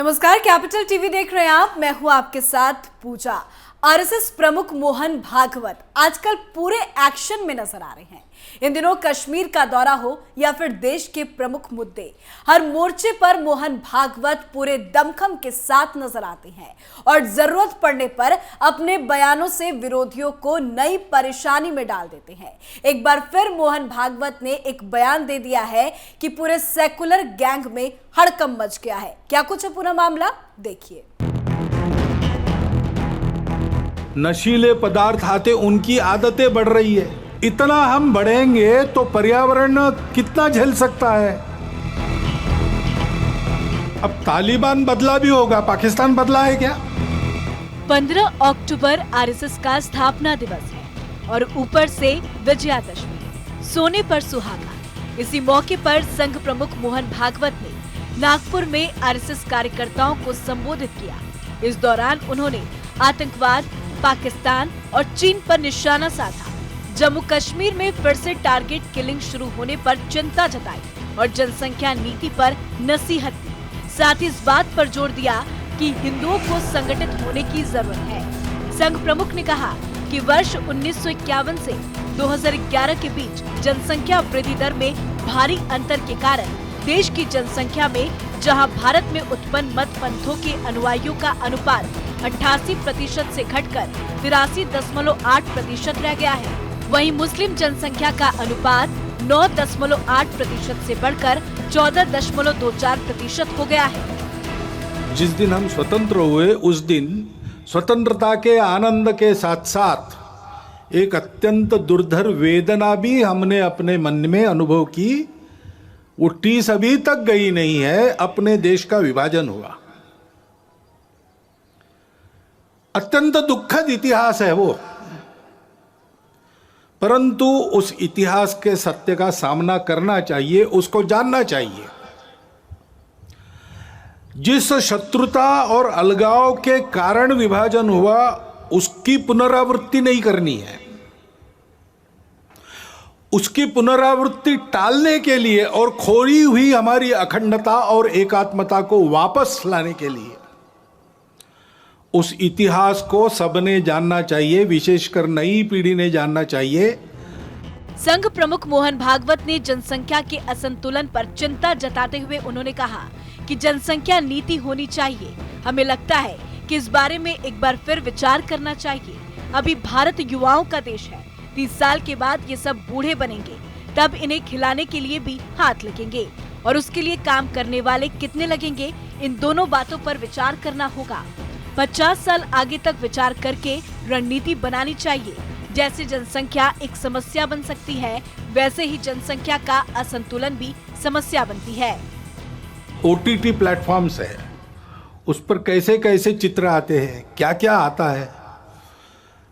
नमस्कार, capital TV देख रहे हैं आप। मैं हूं आपके साथ पूजा। आरएसएस प्रमुख मोहन भागवत आजकल पूरे एक्शन में नजर आ रहे हैं। इन दिनों कश्मीर का दौरा हो या फिर देश के प्रमुख मुद्दे, हर मोर्चे पर मोहन भागवत पूरे दमखम के साथ नजर आते हैं और जरूरत पड़ने पर अपने बयानों से विरोधियों को नई परेशानी में डाल देते हैं। एक बार फिर मोहन भागवत ने एक बयान दे दिया है कि पूरे सेकुलर गैंग में हड़कंप मच गया है। क्या कुछ है पूरा मामला, देखिए। नशीले पदार्थ आते उनकी आदतें बढ़ रही है। इतना हम बढ़ेंगे तो पर्यावरण कितना झेल सकता है। अब तालिबान बदला भी होगा, पाकिस्तान बदला है क्या? 15 अक्टूबर आरएसएस का स्थापना दिवस है और ऊपर से विजयादशमी, सोने पर सुहागा। इसी मौके पर संघ प्रमुख मोहन भागवत ने नागपुर में आरएसएस कार्यकर्ताओं को संबोधित किया। इस दौरान उन्होंने आतंकवाद, पाकिस्तान और चीन पर निशाना साधा। जम्मू कश्मीर में फिर से टारगेट किलिंग शुरू होने पर चिंता जताई और जनसंख्या नीति पर नसीहत दी। साथ ही इस बात पर जोर दिया कि हिंदुओं को संगठित होने की जरूरत है। संघ प्रमुख ने कहा कि वर्ष 1951 से 2011 के बीच जनसंख्या वृद्धि दर में भारी अंतर के कारण देश की जनसंख्या में जहां भारत में उत्पन्न मत पंथों के अनुयायियों का अनुपात 88% से घटकर 83.8% रह गया है, वहीं मुस्लिम जनसंख्या का अनुपात 9.8% से बढ़कर 14.24% हो गया है। जिस दिन हम स्वतंत्र हुए उस दिन स्वतंत्रता के आनंद के साथ साथ एक अत्यंत दुर्धर वेदना भी हमने अपने मन में अनुभव की। वो टीस अभी तक गई नहीं है। अपने देश का विभाजन हुआ। अत्यंत दुखद इतिहास है वो, परंतु उस इतिहास के सत्य का सामना करना चाहिए, उसको जानना चाहिए। जिस शत्रुता और अलगाव के कारण विभाजन हुआ उसकी पुनरावृत्ति नहीं करनी है। उसकी पुनरावृत्ति टालने के लिए और खोई हुई हमारी अखंडता और एकात्मता को वापस लाने के लिए उस इतिहास को सबने जानना चाहिए, विशेषकर नई पीढ़ी ने जानना चाहिए। संघ प्रमुख मोहन भागवत ने जनसंख्या के असंतुलन पर चिंता जताते हुए उन्होंने कहा कि जनसंख्या नीति होनी चाहिए। हमें लगता है कि इस बारे में एक बार फिर विचार करना चाहिए। अभी भारत युवाओं का देश है। 30 साल के बाद ये सब बूढ़े बनेंगे, तब इन्हें खिलाने के लिए भी हाथ लगेंगे और उसके लिए काम करने वाले कितने लगेंगे, इन दोनों बातों पर विचार करना होगा। 50 साल आगे तक विचार करके रणनीति बनानी चाहिए। जैसे जनसंख्या एक समस्या बन सकती है, वैसे ही जनसंख्या का असंतुलन भी समस्या बनती है। ओटीटी प्लेटफॉर्म्स है, उस पर कैसे कैसे चित्र आते हैं, क्या क्या आता है।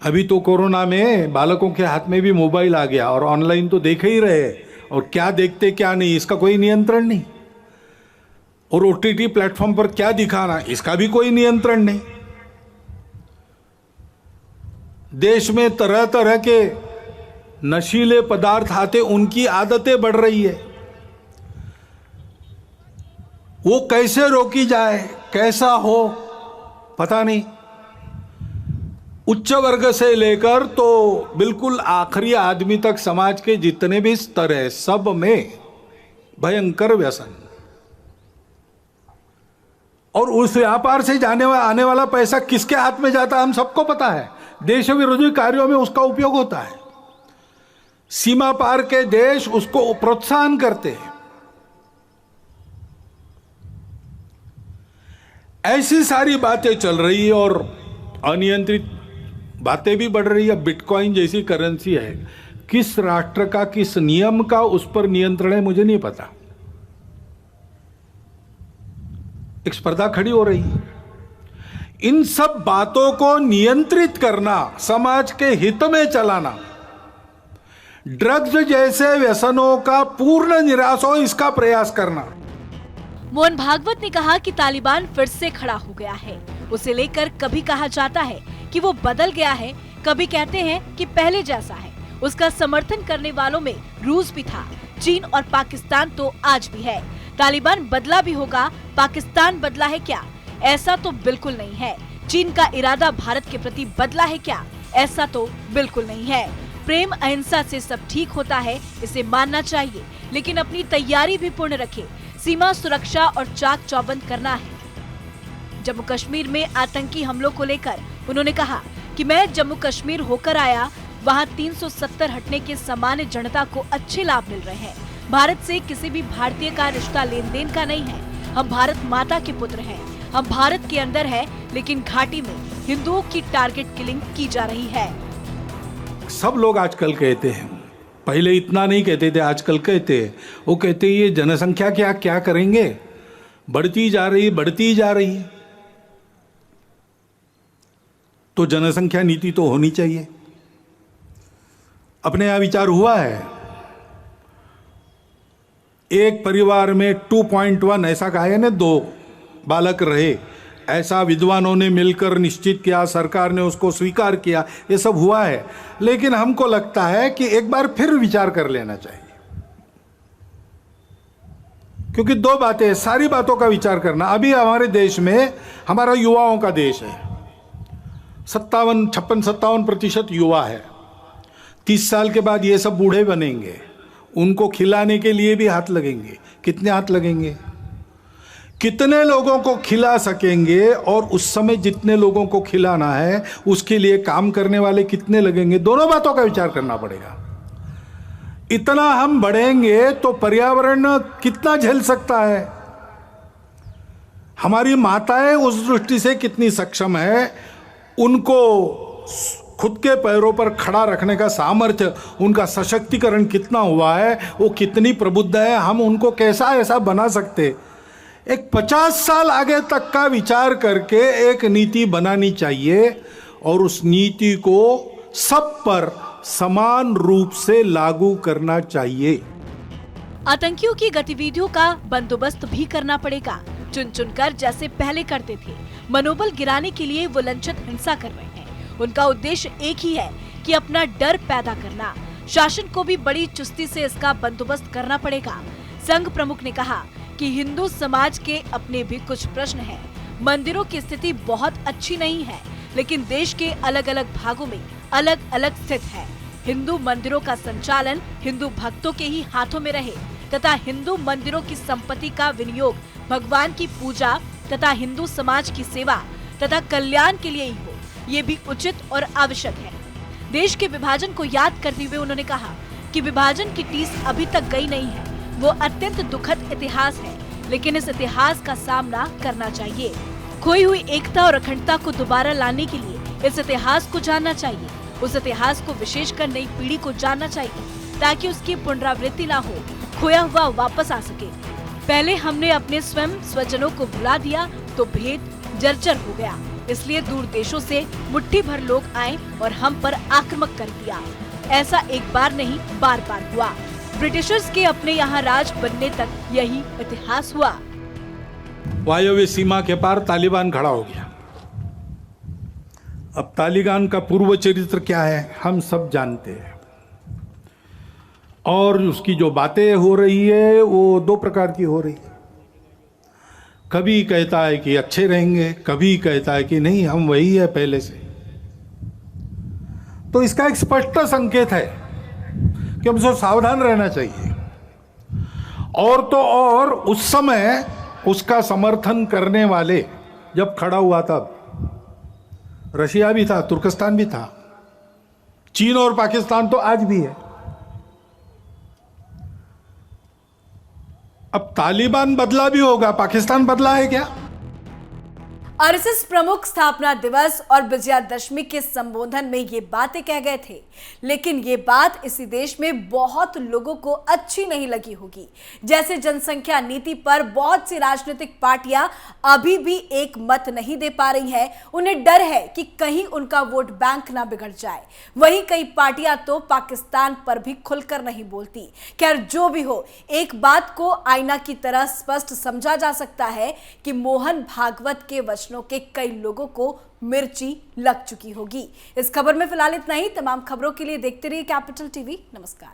अभी तो कोरोना में बालकों के हाथ में भी मोबाइल आ गया और ऑनलाइन तो देख ही रहे, और क्या देखते क्या नहीं इसका कोई नियंत्रण नहीं। और ओटीटी प्लेटफॉर्म पर क्या दिखाना इसका भी कोई नियंत्रण नहीं। देश में तरह तरह के नशीले पदार्थ आते उनकी आदतें बढ़ रही है। वो कैसे रोकी जाए, कैसा हो पता नहीं। उच्च वर्ग से लेकर तो बिल्कुल आखिरी आदमी तक समाज के जितने भी स्तर है सब में भयंकर व्यसन। और उस व्यापार से आने वाला पैसा किसके हाथ में जाता है हम सबको पता है। देश विरोधी कार्यों में उसका उपयोग होता है। सीमा पार के देश उसको प्रोत्साहन करते हैं। ऐसी सारी बातें चल रही है और अनियंत्रित बातें भी बढ़ रही है। बिटकॉइन जैसी करेंसी है, किस राष्ट्र का किस नियम का उस पर नियंत्रण है मुझे नहीं पता। एक स्पर्धा खड़ी हो रही है। इन सब बातों को नियंत्रित करना, समाज के हित में चलाना, ड्रग्स जैसे व्यसनों का पूर्ण निराश हो इसका प्रयास करना। मोहन भागवत ने कहा कि तालिबान फिर से खड़ा हो गया है। उसे लेकर कभी कहा जाता है कि वो बदल गया है, कभी कहते हैं कि पहले जैसा है। उसका समर्थन करने वालों में रूस भी था, चीन और पाकिस्तान तो आज भी है। तालिबान बदला भी होगा, पाकिस्तान बदला है क्या? ऐसा तो बिल्कुल नहीं है। चीन का इरादा भारत के प्रति बदला है क्या? ऐसा तो बिल्कुल नहीं है। प्रेम अहिंसा से सब ठीक होता है, इसे मानना चाहिए, लेकिन अपनी तैयारी भी पूर्ण रखे। सीमा सुरक्षा और चाक चौबंद करना है। जम्मू कश्मीर में आतंकी हमलों को लेकर उन्होंने कहा कि मैं जम्मू कश्मीर होकर आया, वहां 370 हटने के सामान्य जनता को अच्छे लाभ मिल रहे हैं। भारत से किसी भी भारतीय का रिश्ता लेन देन का नहीं है। हम भारत माता के पुत्र हैं। हम भारत के अंदर है, लेकिन घाटी में हिंदुओं की टारगेट किलिंग की जा रही है। सब लोग आजकल कहते हैं, पहले इतना नहीं कहते थे, आजकल कहते हैं। वो कहते हैं ये जनसंख्या क्या करेंगे, बढ़ती जा रही है। तो जनसंख्या नीति तो होनी चाहिए। अपने यहां विचार हुआ है, एक परिवार में 2.1 ऐसा कहा है ना, 2 बालक रहे, ऐसा विद्वानों ने मिलकर निश्चित किया, सरकार ने उसको स्वीकार किया, ये सब हुआ है। लेकिन हमको लगता है कि एक बार फिर विचार कर लेना चाहिए, क्योंकि 2 बातें, सारी बातों का विचार करना। अभी हमारे देश में, हमारा युवाओं का देश है, 56-57% युवा है। 30 साल के बाद ये सब बूढ़े बनेंगे, उनको खिलाने के लिए भी हाथ लगेंगे। कितने हाथ लगेंगे, कितने लोगों को खिला सकेंगे, और उस समय जितने लोगों को खिलाना है उसके लिए काम करने वाले कितने लगेंगे, दोनों बातों का विचार करना पड़ेगा। इतना हम बढ़ेंगे तो पर्यावरण कितना झेल सकता है। हमारी माताएं उस दृष्टि से कितनी सक्षम है, उनको खुद के पैरों पर खड़ा रखने का सामर्थ्य, उनका सशक्तिकरण कितना हुआ है, वो कितनी प्रबुद्ध है, हम उनको कैसा ऐसा बना सकते। एक 50 साल आगे तक का विचार करके एक नीति बनानी चाहिए, और उस नीति को सब पर समान रूप से लागू करना चाहिए। आतंकियों की गतिविधियों का बंदोबस्त भी करना पड़ेगा। चुन चुनकर जैसे पहले करते थे, मनोबल गिराने के लिए वो लांछित हिंसा कर रहे हैं। उनका उद्देश्य एक ही है कि अपना डर पैदा करना। शासन को भी बड़ी चुस्ती से इसका बंदोबस्त करना पड़ेगा। संघ प्रमुख ने कहा कि हिंदू समाज के अपने भी कुछ प्रश्न हैं। मंदिरों की स्थिति बहुत अच्छी नहीं है, लेकिन देश के अलग अलग भागों में अलग अलग स्थित है। हिंदू मंदिरों का संचालन हिंदू भक्तों के ही हाथों में रहे, तथा हिंदू मंदिरों की संपत्ति का विनियोग भगवान की पूजा तथा हिंदू समाज की सेवा तथा कल्याण के लिए ही हो, ये भी उचित और आवश्यक है। देश के विभाजन को याद करते हुए उन्होंने कहा कि विभाजन की टीस अभी तक गई नहीं है। वो अत्यंत दुखद इतिहास है, लेकिन इस इतिहास का सामना करना चाहिए। खोई हुई एकता और अखंडता को दोबारा लाने के लिए इस इतिहास को जानना चाहिए। उस इतिहास को विशेषकर नई पीढ़ी को जानना चाहिए, ताकि उसकी पुनरावृत्ति ना हो, खोया हुआ वापस आ सके। पहले हमने अपने स्वजनों को भुला दिया तो भेद जर्जर हो गया। इसलिए दूर देशों से मुट्ठी भर लोग आए और हम पर आक्रमक कर दिया। ऐसा एक बार नहीं, बार बार हुआ। ब्रिटिशर्स के अपने यहाँ राज बनने तक यही इतिहास हुआ। वायव्य सीमा के पार तालिबान खड़ा हो गया। अब तालिबान का पूर्व चरित्र क्या है हम सब जानते हैं, और उसकी जो बातें हो रही है वो 2 प्रकार की हो रही है। कभी कहता है कि अच्छे रहेंगे, कभी कहता है कि नहीं हम वही है पहले से। तो इसका एक स्पष्ट संकेत है कि हमसे सावधान रहना चाहिए। और तो और उस समय उसका समर्थन करने वाले जब खड़ा हुआ तब रशिया भी था, तुर्कस्तान भी था, चीन और पाकिस्तान तो आज भी है। अब तालिबान बदला भी होगा, पाकिस्तान बदला है क्या? आरएसएस प्रमुख स्थापना दिवस और विजयादशमी के संबोधन में ये बातें कह गए थे, लेकिन ये बात इसी देश में बहुत लोगों को अच्छी नहीं लगी होगी। जैसे जनसंख्या नीति पर बहुत सी राजनीतिक पार्टियां अभी भी एक मत नहीं दे पा रही हैं। उन्हें डर है कि कहीं उनका वोट बैंक ना बिगड़ जाए। वहीं कई पार्टियां तो पाकिस्तान पर भी खुलकर नहीं बोलती। खैर जो भी हो, एक बात को आईना की तरह स्पष्ट समझा जा सकता है कि मोहन भागवत के वचनों के कई लोगों को मिर्ची लग चुकी होगी। इस खबर में फिलहाल इतना ही। तमाम खबरों के लिए देखते रहिए कैपिटल टीवी। नमस्कार।